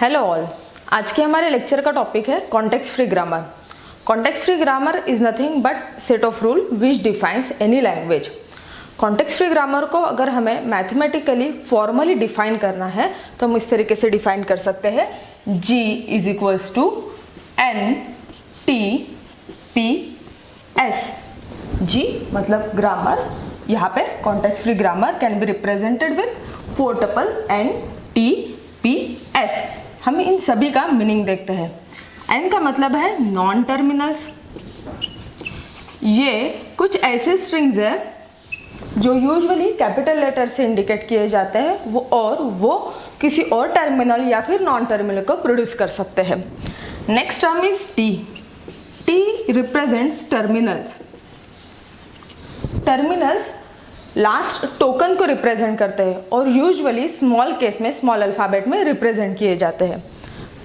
Hello all. आज के हमारे लेक्चर का टॉपिक है context free grammar. Context free grammar is nothing but set of rule which defines any language. Context free grammar को अगर हमें मैथमेटिकली फॉर्मली डिफाइन करना है तो हम इस तरीके से डिफाइन कर सकते हैं। G is equals to N T P S। G मतलब ग्रामर, यहाँ पे context free grammar can be represented with 4 tuple N T P S। हम इन सभी का मीनिंग देखते हैं। N का मतलब है नॉन टर्मिनल्स। ये कुछ ऐसे स्ट्रिंग्स है जो यूजुअली कैपिटल लेटर से इंडिकेट किए जाते हैं वो किसी और टर्मिनल या फिर नॉन टर्मिनल को प्रोड्यूस कर सकते हैं। Next term is T। T represents terminals. Terminals last token को रिप्रेजेंट करते हैं और यूजुअली स्मॉल केस में स्मॉल अल्फाबेट में रिप्रेजेंट किए जाते हैं।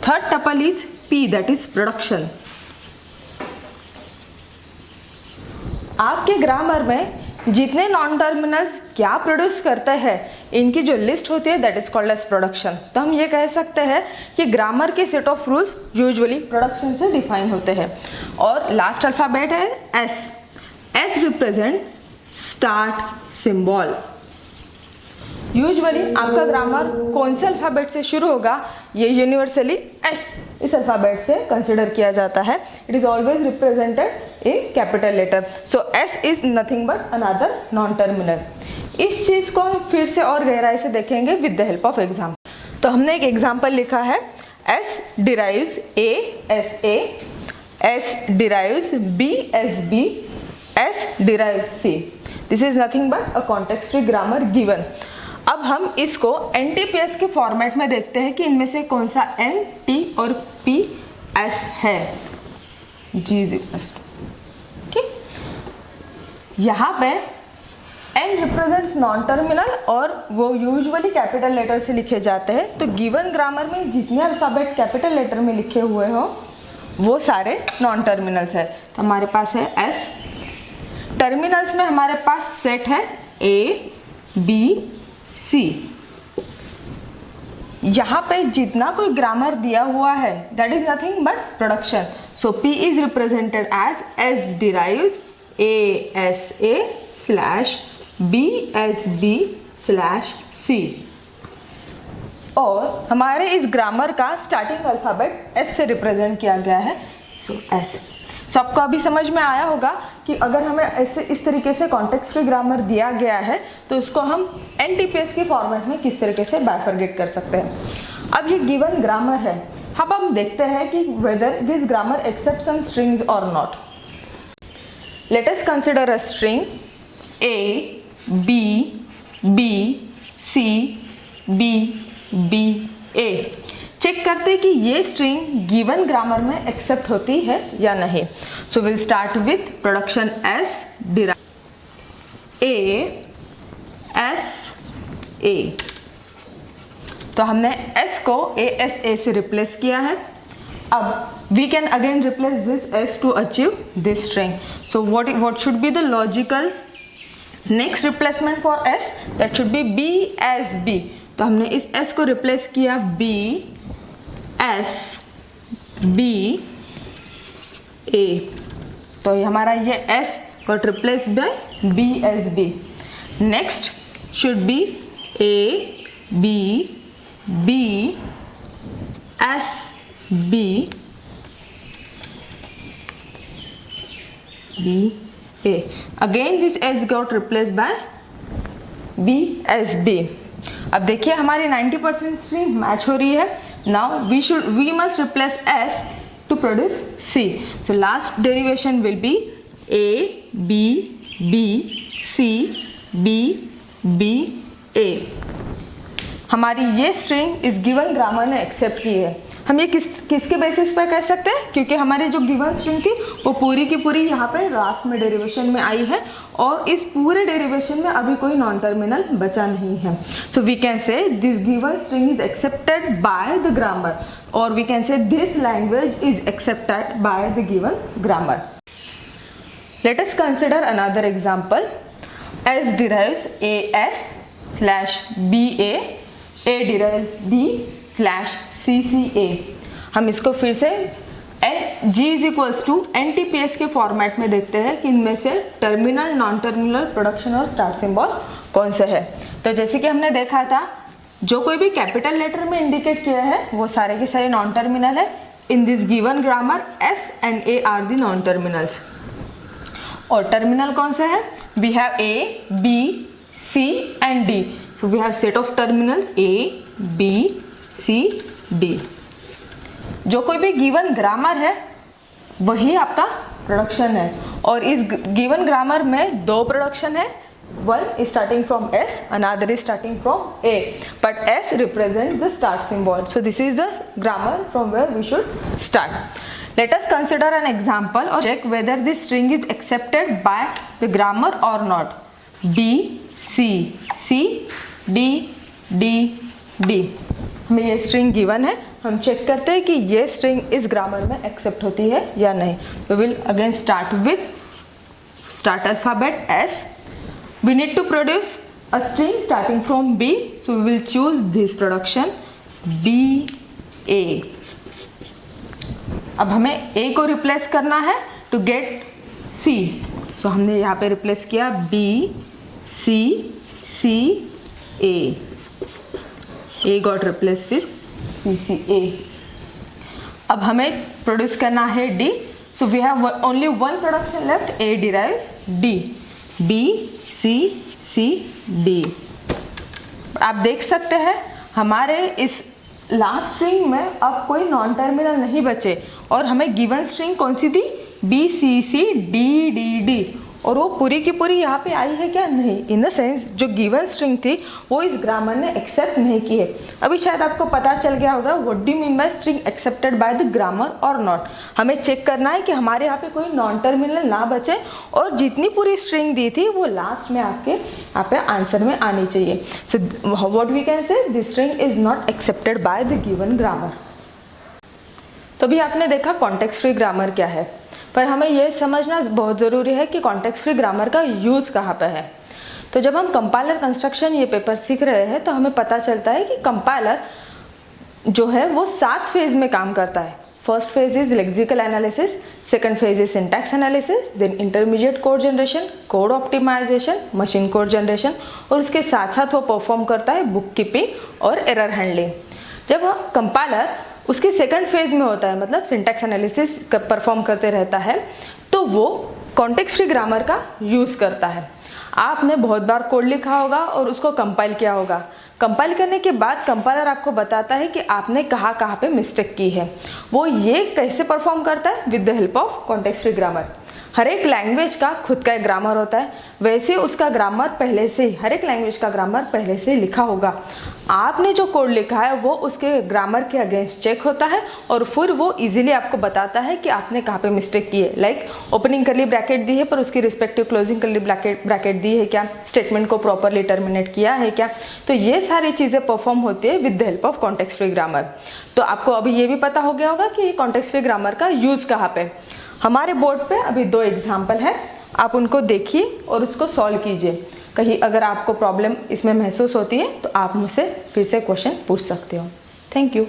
Third tuple is P, that is production. आपके ग्रामर में जितने नॉन टर्मिनल्स क्या प्रोड्यूस करते हैं इनकी जो लिस्ट होती है that is called as production. तो हम ये कह सकते हैं कि ग्रामर के set of rules usually production से डिफाइन होते हैं। और लास्ट अल्फाबेट है S। S represent start symbol. Usually आपका ग्रामर कौन से अल्फाबेट से शुरू होगा ये यूनिवर्सली S इस अल्फाबेट से कंसिडर किया जाता है। It is always represented in capital letter. So S is nothing but another non terminal. इस चीज को हम फिर से और गहराई से देखेंगे with the help of example. तो हमने एक एग्जाम्पल लिखा है S derives A S A, S derives B S B, S derives C। This is nothing but a context free grammar given. अब हम इसको NTPS के फॉर्मेट में देखते हैं कि इनमें से कौन सा N T और P S है। G इज इक्वल्स ठीक। यहाँ पे N रिप्रेजेंट्स नॉन टर्मिनल और वो यूजुअली कैपिटल लेटर से लिखे जाते हैं। तो गिवन ग्रामर में जितने अल्फाबेट कैपिटल लेटर में लिखे हुए हो वो सारे नॉन टर्मिनल्स है। तो हमारे पास है S। टर्मिनल्स में हमारे पास सेट है A B C। यहां पे जितना कोई ग्रामर दिया हुआ है that is nothing but production. So P is represented as S derives A S A slash B S B slash C। और हमारे इस ग्रामर का स्टार्टिंग अल्फाबेट S से रिप्रेजेंट किया गया है। सो S। सो आपको अभी समझ में आया होगा कि अगर हमें ऐसे इस तरीके से कॉन्टेक्स्ट फ्री ग्रामर दिया गया है तो उसको हम NTPS के फॉर्मेट में किस तरीके से बाइफरगेट कर सकते हैं। अब ये गिवन ग्रामर है। अब हम देखते हैं कि whether this grammar accept some strings और not. Let us consider a string A B B C B B A। Check करते हैं कि ये स्ट्रिंग गिवन ग्रामर में एक्सेप्ट होती है या नहीं। So will start with production S derive A S A। तो हमने S को A S A से रिप्लेस किया है। अब we can again replace this S to achieve this string. So what should be the logical next replacement for S? That should be B S B। तो हमने इस S को replace किया B S B A। तो हमारा ये S got replaced by B S B। Next should be A B B S B B A। Again this S got replaced by B S B। अब देखिए हमारी 90% string match हो रही है। Now we must replace S to produce C। So last derivation will be A B B C B B A। हमारी ये string इस given grammar ने एक्सेप्ट की है। हम ये किसके बेसिस पर कह सकते हैं? क्योंकि हमारी जो गिवन स्ट्रिंग थी वो पूरी की पूरी यहाँ पे लास्ट में डेरिवेशन में आई है और इस पूरे डेरिवेशन में अभी कोई नॉन टर्मिनल बचा नहीं है। So we can say this given string is accepted by the grammar और we can say this language is accepted by the given grammar. Let us consider another example. S derives AS slash BA A derives D slash CCA। हम इसको फिर से G is equals to NTPS के format में देखते हैं कि इनमें से टर्मिनल, नॉन टर्मिनल, प्रोडक्शन और स्टार्ट सिंबल कौन सा है। तो जैसे कि हमने देखा था, जो कोई भी कैपिटल लेटर में इंडिकेट किया है वो सारे के सारे नॉन टर्मिनल है। In this given grammar S and A are the non terminals. और टर्मिनल कौन सा है? We have A, B, C and D। So we have set of terminals A, B, C, D। जो कोई भी given grammar है वही आपका प्रोडक्शन है। और इस गिवन ग्रामर में दो प्रोडक्शन है, one is starting from S, another is starting from A, but S represents the start symbol. So this is the grammar from where we should start. Let us consider an example or check whether this string is accepted by the grammar or not. B, C, C, D, D, D। हमें ये string given है, हम check करते हैं कि ये string इस grammar में एक्सेप्ट होती है या नहीं। We will again start with start alphabet S. We need to produce a string starting from B, so we will choose this production B A। अब हमें A को रिप्लेस करना है to get C, so हमने यहाँ पे replace किया B C C A। A got replaced with C C A। अब हमें प्रोड्यूस करना है D, so we have only one production left, A derives D, B C C D। आप देख सकते हैं हमारे इस लास्ट स्ट्रिंग में अब कोई नॉन टर्मिनल नहीं बचे और हमें गिवन स्ट्रिंग कौन सी थी? B C C D D D। और वो पूरी की पूरी यहाँ पे आई है क्या? नहीं। इन द सेंस जो गिवन स्ट्रिंग थी वो इस ग्रामर ने एक्सेप्ट नहीं की है। अभी शायद आपको पता चल गया होगा what do you mean by string accepted by the grammar और नॉट। हमें चेक करना है कि हमारे यहाँ पे कोई नॉन टर्मिनल ना बचे और जितनी पूरी स्ट्रिंग दी थी वो लास्ट में आपके यहाँ पे आंसर में आनी चाहिए। So what we can say, this string is not accepted by the given grammar. तो भी आपने देखा कॉन्टेक्स्ट फ्री ग्रामर क्या है, पर हमें यह समझना बहुत ज़रूरी है कि कॉन्टेक्स्ट फ्री ग्रामर का यूज़ कहाँ पे है। तो जब हम कंपाइलर कंस्ट्रक्शन ये पेपर सीख रहे हैं तो हमें पता चलता है कि कंपाइलर जो है वो 7 फेज में काम करता है। First phase is lexical analysis, second phase is syntax analysis, then intermediate code generation, code optimisation, machine code generation, और उसके साथ साथ वो परफॉर्म करता है बुक कीपिंग और एरर हैंडलिंग। जब कंपाइलर उसके सेकंड फेज में होता है, मतलब सिंटैक्स एनालिसिस परफॉर्म करते रहता है, तो वो कॉन्टेक्स्ट फ्री ग्रामर का यूज़ करता है। आपने बहुत बार कोड लिखा होगा और उसको कंपाइल किया होगा। कंपाइल करने के बाद कंपाइलर आपको बताता है कि आपने कहाँ पे मिस्टेक की है। वो ये कैसे परफॉर्म करता है? With the help of context free grammar. हर एक लैंग्वेज का खुद का एक ग्रामर होता है, वैसे उसका ग्रामर पहले से, हर एक लैंग्वेज का ग्रामर पहले से लिखा होगा। आपने जो कोड लिखा है वो उसके ग्रामर के अगेंस्ट चेक होता है और फिर वो इजीली आपको बताता है कि आपने कहाँ पे मिस्टेक की है। लाइक ओपनिंग कर्ली ब्रैकेट दी है पर उसकी रिस्पेक्टिव क्लोजिंग कर्ली ब्रैकेट दी है क्या, स्टेटमेंट को प्रॉपरली टर्मिनेट किया है क्या। तो ये सारी चीज़ें परफॉर्म होती है with the help of context free grammar. तो आपको अभी ये भी पता हो गया होगा कि कॉन्टेक्स्ट फ्री ग्रामर का यूज़ कहाँ पे। हमारे बोर्ड पे अभी 2 एग्जाम्पल है, आप उनको देखिए और उसको सॉल्व कीजिए। कहीं अगर आपको प्रॉब्लम इसमें महसूस होती है तो आप मुझसे फिर से क्वेश्चन पूछ सकते हो। Thank you.